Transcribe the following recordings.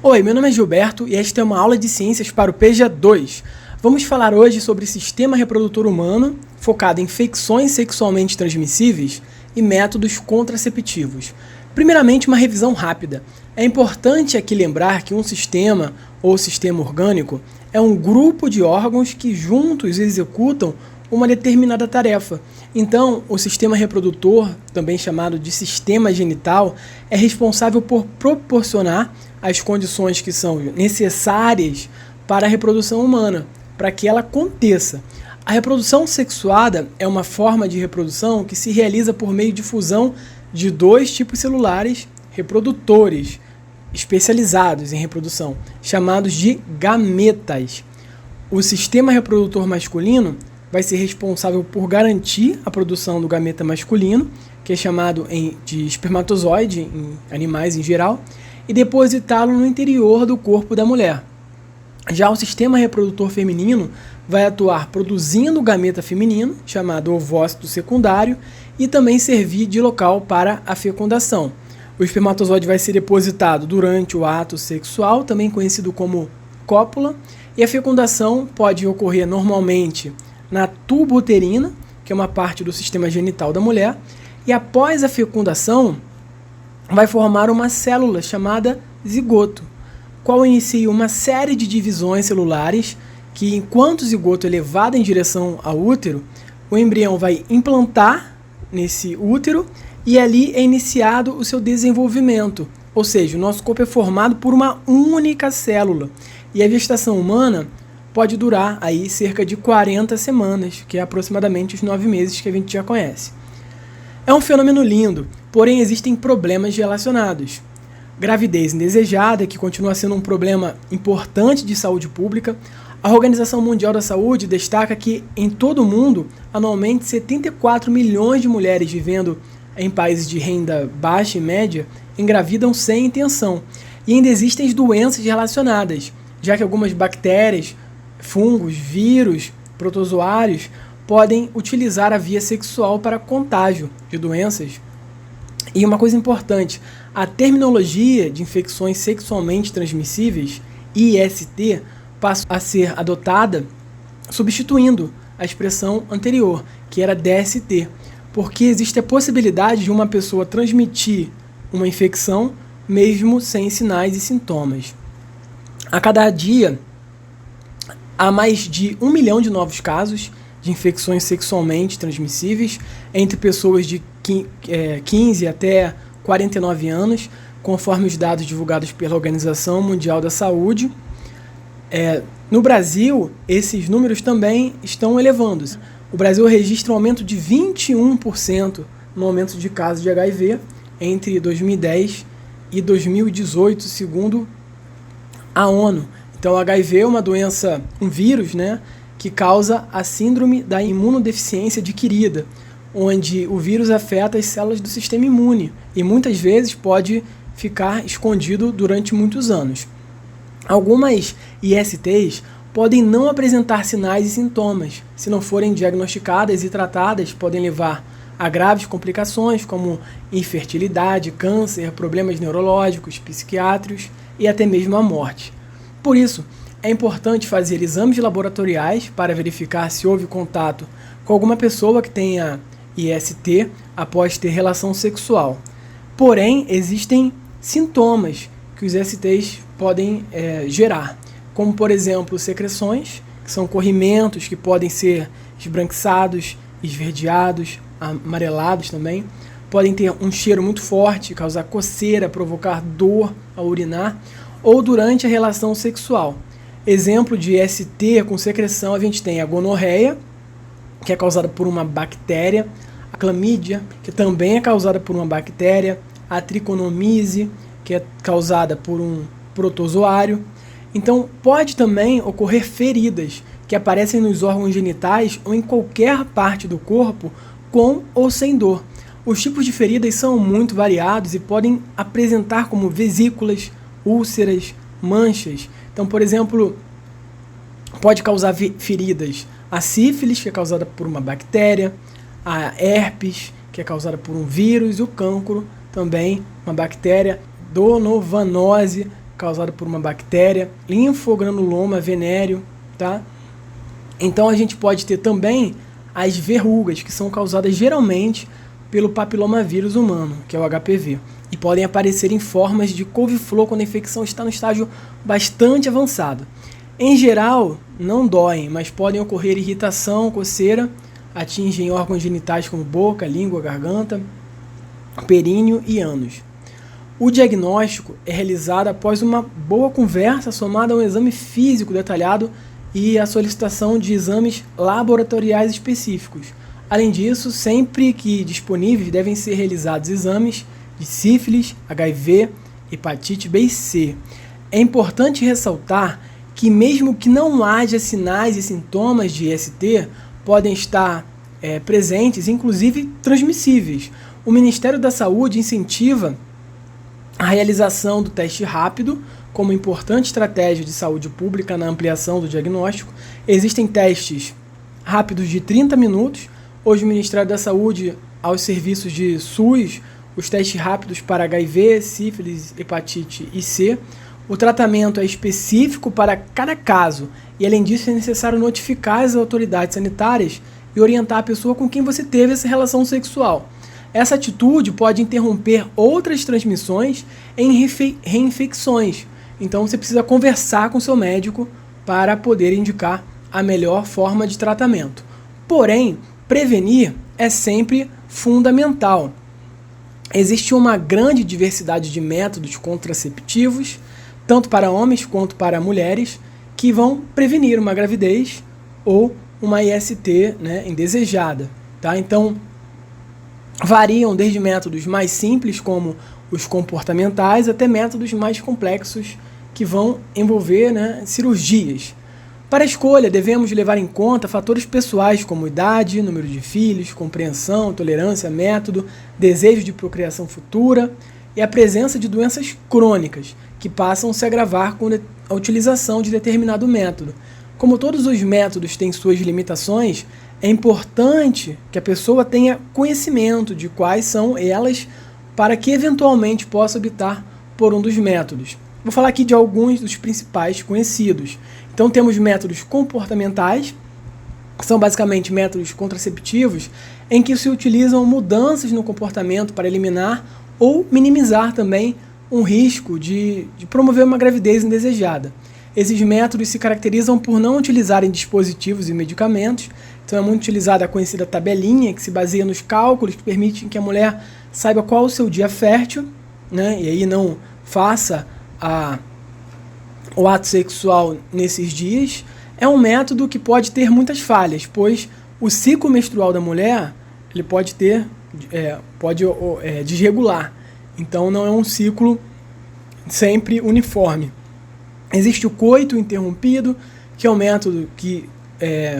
Oi, meu nome é Gilberto e esta é uma aula de ciências para o PEJA 2. Vamos falar hoje sobre o sistema reprodutor humano, focado em infecções sexualmente transmissíveis e métodos contraceptivos. Primeiramente, uma revisão rápida. É importante aqui lembrar que um sistema, ou sistema orgânico, é um grupo de órgãos que juntos executam uma determinada tarefa. Então, o sistema reprodutor, também chamado de sistema genital, é responsável por proporcionar as condições que são necessárias para a reprodução humana, para que ela aconteça. A reprodução sexuada é uma forma de reprodução que se realiza por meio de fusão de dois tipos celulares reprodutores especializados em reprodução, chamados de gametas. O sistema reprodutor masculino vai ser responsável por garantir a produção do gameta masculino, que é chamado de espermatozoide em animais em geral, e depositá-lo no interior do corpo da mulher. Já o sistema reprodutor feminino vai atuar produzindo o gameta feminino, chamado ovócito secundário, e também servir de local para a fecundação. O espermatozoide vai ser depositado durante o ato sexual, também conhecido como cópula, e a fecundação pode ocorrer normalmente na tuba uterina, que é uma parte do sistema genital da mulher, e após a fecundação vai formar uma célula chamada zigoto, qual inicia uma série de divisões celulares que, enquanto o zigoto é levado em direção ao útero, o embrião vai implantar nesse útero e ali é iniciado o seu desenvolvimento, ou seja, o nosso corpo é formado por uma única célula e a gestação humana pode durar aí cerca de 40 semanas, que é aproximadamente os 9 meses que a gente já conhece. É um fenômeno lindo, porém existem problemas relacionados. Gravidez indesejada, que continua sendo um problema importante de saúde pública. A Organização Mundial da Saúde destaca que em todo o mundo, anualmente 74 milhões de mulheres vivendo em países de renda baixa e média engravidam sem intenção. E ainda existem as doenças relacionadas, já que algumas bactérias, fungos, vírus, protozoários podem utilizar a via sexual para contágio de doenças. E uma coisa importante, a terminologia de infecções sexualmente transmissíveis, IST, passou a ser adotada substituindo a expressão anterior, que era DST, porque existe a possibilidade de uma pessoa transmitir uma infecção mesmo sem sinais e sintomas. A cada dia, há mais de 1 milhão de novos casos de infecções sexualmente transmissíveis entre pessoas de 15 até 49 anos, conforme os dados divulgados pela Organização Mundial da Saúde. No Brasil, esses números também estão elevando-se. O Brasil registra um aumento de 21% no aumento de casos de HIV entre 2010 e 2018, segundo a ONU. Então, o HIV é uma doença, um vírus, que causa a síndrome da imunodeficiência adquirida, onde o vírus afeta as células do sistema imune e muitas vezes pode ficar escondido durante muitos anos. Algumas ISTs podem não apresentar sinais e sintomas. Se não forem diagnosticadas e tratadas, podem levar a graves complicações como infertilidade, câncer, problemas neurológicos, psiquiátricos e até mesmo a morte. Por isso, é importante fazer exames laboratoriais para verificar se houve contato com alguma pessoa que tenha IST após ter relação sexual. Porém, existem sintomas que os ISTs podem gerar, como, por exemplo, secreções, que são corrimentos que podem ser esbranquiçados, esverdeados, amarelados também. Podem ter um cheiro muito forte, causar coceira, provocar dor ao urinar, ou durante a relação sexual. Exemplo de IST com secreção, a gente tem a gonorreia, que é causada por uma bactéria, a clamídia, que também é causada por uma bactéria, a triconomise, que é causada por um protozoário. Então, pode também ocorrer feridas, que aparecem nos órgãos genitais ou em qualquer parte do corpo, com ou sem dor. Os tipos de feridas são muito variados e podem apresentar como vesículas, úlceras, manchas. Então, por exemplo, pode causar feridas a sífilis, que é causada por uma bactéria, a herpes, que é causada por um vírus, e o cancro, também uma bactéria, donovanose, causada por uma bactéria, linfogranuloma venéreo, tá? Então a gente pode ter também as verrugas, que são causadas geralmente pelo papilomavírus humano, que é o HPV, e podem aparecer em formas de couve-flor quando a infecção está no estágio bastante avançado. Em geral, não doem, mas podem ocorrer irritação, coceira, atingem órgãos genitais como boca, língua, garganta, períneo e ânus. O diagnóstico é realizado após uma boa conversa somada a um exame físico detalhado e a solicitação de exames laboratoriais específicos. Além disso, sempre que disponíveis, devem ser realizados exames de sífilis, HIV, hepatite B e C. É importante ressaltar que mesmo que não haja sinais e sintomas de IST, podem estar presentes, inclusive transmissíveis. O Ministério da Saúde incentiva a realização do teste rápido como importante estratégia de saúde pública na ampliação do diagnóstico. Existem testes rápidos de 30 minutos. Hoje o Ministério da Saúde, aos serviços de SUS, os testes rápidos para HIV, sífilis, hepatite e C. O tratamento é específico para cada caso e, além disso, é necessário notificar as autoridades sanitárias e orientar a pessoa com quem você teve essa relação sexual. Essa atitude pode interromper outras transmissões em reinfecções. Então você precisa conversar com seu médico para poder indicar a melhor forma de tratamento. Porém, prevenir é sempre fundamental. Existe uma grande diversidade de métodos contraceptivos, tanto para homens quanto para mulheres, que vão prevenir uma gravidez ou uma IST, indesejada. Tá? Então, variam desde métodos mais simples, como os comportamentais, até métodos mais complexos, que vão envolver cirurgias. Para a escolha, devemos levar em conta fatores pessoais como idade, número de filhos, compreensão, tolerância, método, desejo de procriação futura e a presença de doenças crônicas, que passam a se agravar com a utilização de determinado método. Como todos os métodos têm suas limitações, é importante que a pessoa tenha conhecimento de quais são elas para que eventualmente possa optar por um dos métodos. Vou falar aqui de alguns dos principais conhecidos. Então temos métodos comportamentais, que são basicamente métodos contraceptivos em que se utilizam mudanças no comportamento para eliminar ou minimizar também um risco de promover uma gravidez indesejada. Esses métodos se caracterizam por não utilizarem dispositivos e medicamentos. Então é muito utilizada a conhecida tabelinha, que se baseia nos cálculos que permitem que a mulher saiba qual é o seu dia fértil, e aí não faça o ato sexual nesses dias. É um método que pode ter muitas falhas, pois o ciclo menstrual da mulher ele pode desregular. Então não é um ciclo sempre uniforme. Existe o coito interrompido, que é um método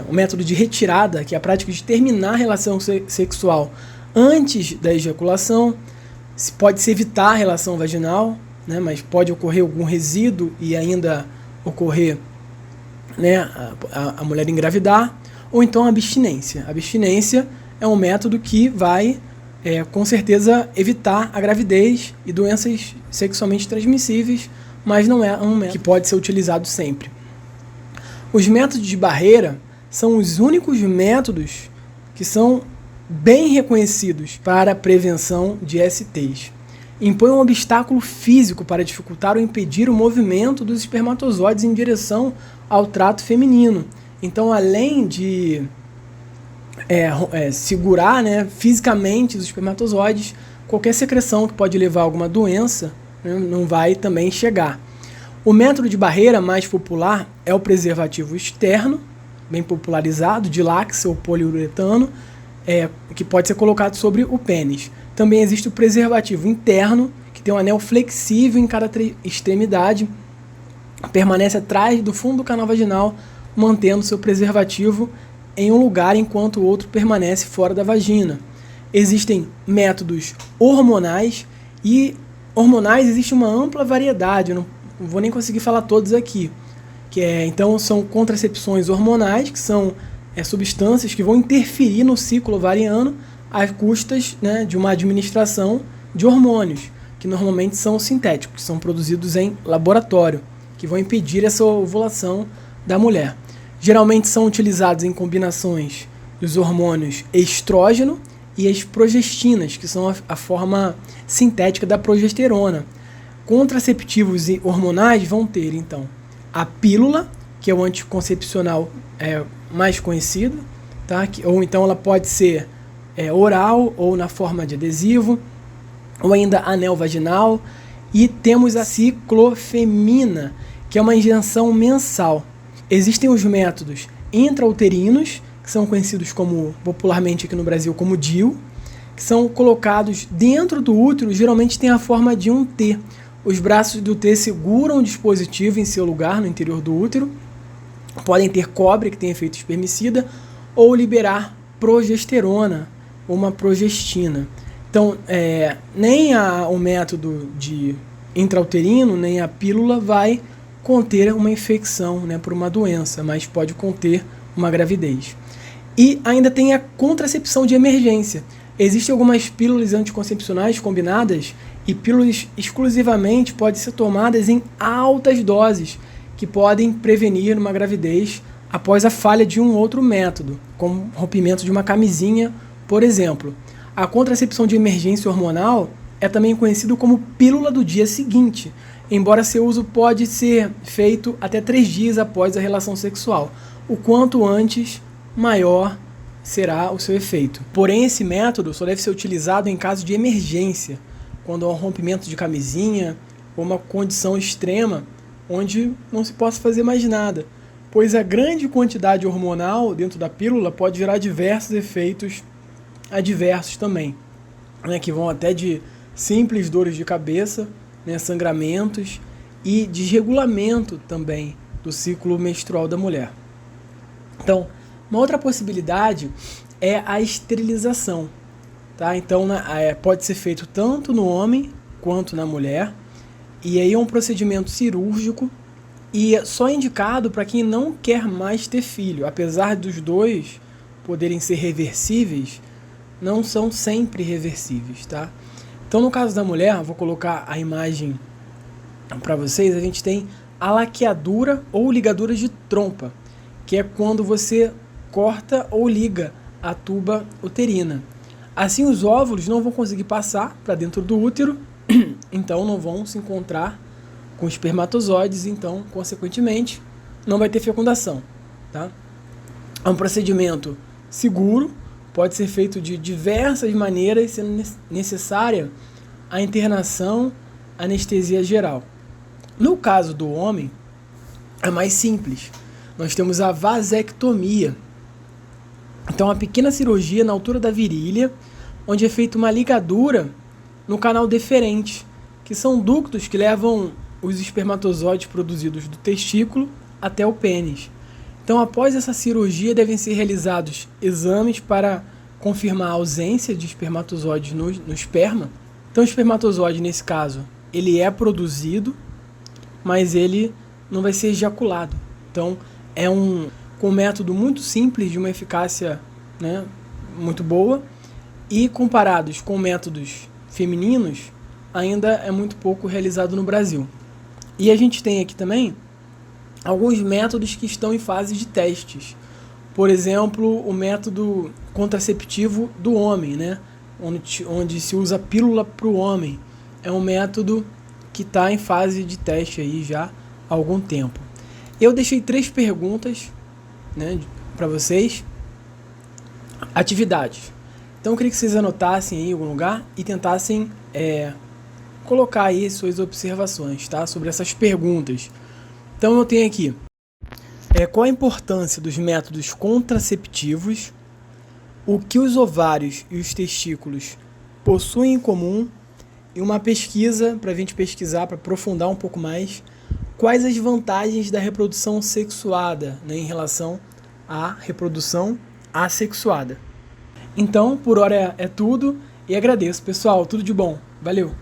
o método de retirada, que é a prática de terminar a relação sexual antes da ejaculação. Pode-se evitar a relação vaginal, mas pode ocorrer algum resíduo e ainda ocorrer a mulher engravidar, ou então a abstinência. A abstinência é um método que vai, com certeza, evitar a gravidez e doenças sexualmente transmissíveis, mas não é um método que pode ser utilizado sempre. Os métodos de barreira são os únicos métodos que são bem reconhecidos para a prevenção de STs. Impõe um obstáculo físico para dificultar ou impedir o movimento dos espermatozoides em direção ao trato feminino. Então, além de segurar fisicamente os espermatozoides, qualquer secreção que pode levar a alguma doença não vai também chegar. O método de barreira mais popular é o preservativo externo, bem popularizado, de látex ou poliuretano, que pode ser colocado sobre o pênis. Também existe o preservativo interno, que tem um anel flexível em cada extremidade, permanece atrás do fundo do canal vaginal, mantendo seu preservativo em um lugar enquanto o outro permanece fora da vagina. Existem métodos hormonais, e hormonais existe uma ampla variedade, eu não vou nem conseguir falar todos aqui. Então são contracepções hormonais, que são substâncias que vão interferir no ciclo ovariano às custas de uma administração de hormônios. que normalmente são sintéticos, que são produzidos em laboratório, que vão impedir essa ovulação da mulher. Geralmente são utilizados em combinações dos hormônios estrógeno e as progestinas, que são a forma sintética da progesterona. Contraceptivos e hormonais vão ter, então, a pílula, que é o anticoncepcional mais conhecido, tá? Ou então ela pode ser oral ou na forma de adesivo, ou ainda anel vaginal. E temos a ciclofemina, que é uma injeção mensal. Existem os métodos intrauterinos, que são conhecidos popularmente aqui no Brasil como DIU, que são colocados dentro do útero, geralmente tem a forma de um T. Os braços do T seguram o dispositivo em seu lugar no interior do útero, podem ter cobre, que tem efeito espermicida, ou liberar progesterona, ou uma progestina. Então, nem o método de intrauterino, nem a pílula vai conter uma infecção, né, por uma doença, mas pode conter uma gravidez. E ainda tem a contracepção de emergência. Existem algumas pílulas anticoncepcionais combinadas e pílulas exclusivamente podem ser tomadas em altas doses, que podem prevenir uma gravidez após a falha de um outro método, como rompimento de uma camisinha, por exemplo. A contracepção de emergência hormonal é também conhecido como pílula do dia seguinte, embora seu uso pode ser feito até 3 dias após a relação sexual. O quanto antes, maior será o seu efeito. Porém, esse método só deve ser utilizado em caso de emergência, quando há um rompimento de camisinha ou uma condição extrema onde não se possa fazer mais nada, pois a grande quantidade hormonal dentro da pílula pode gerar diversos efeitos adversos também, né, que vão até de simples dores de cabeça, né, sangramentos e desregulamento também do ciclo menstrual da mulher. Então, uma outra possibilidade é a esterilização, tá? Então, pode ser feito tanto no homem quanto na mulher, e aí é um procedimento cirúrgico e é só indicado para quem não quer mais ter filho. Apesar dos dois poderem ser reversíveis, não são sempre reversíveis, tá? Então, no caso da mulher, vou colocar a imagem para vocês, a gente tem a laqueadura ou ligadura de trompa, que é quando você corta ou liga a tuba uterina. Assim, os óvulos não vão conseguir passar para dentro do útero, então não vão se encontrar com espermatozoides, então, consequentemente, não vai ter fecundação, tá? É um procedimento seguro, pode ser feito de diversas maneiras, sendo necessária a internação, anestesia geral. No caso do homem, é mais simples. Nós temos a vasectomia. Então, uma pequena cirurgia na altura da virilha, onde é feita uma ligadura no canal deferente, que são ductos que levam os espermatozoides produzidos do testículo até o pênis. Então, após essa cirurgia, devem ser realizados exames para confirmar a ausência de espermatozoides no esperma. Então, o espermatozoide, nesse caso, ele é produzido, mas ele não vai ser ejaculado. Então, é um método muito simples, de uma eficácia, né, muito boa, e comparados com métodos femininos, ainda é muito pouco realizado no Brasil. E a gente tem aqui também alguns métodos que estão em fase de testes. Por exemplo, o método contraceptivo do homem, né? onde se usa pílula para o homem. É um método que está em fase de teste aí já há algum tempo. Eu deixei 3 perguntas, né, para vocês. Atividades. Então eu queria que vocês anotassem aí em algum lugar e tentassem colocar aí suas observações, tá, sobre essas perguntas. Então eu tenho aqui, qual a importância dos métodos contraceptivos, o que os ovários e os testículos possuem em comum, e uma pesquisa para a gente pesquisar, para aprofundar um pouco mais, quais as vantagens da reprodução sexuada, né, em relação à reprodução assexuada. Então, por hora é tudo, e agradeço, pessoal, tudo de bom, valeu!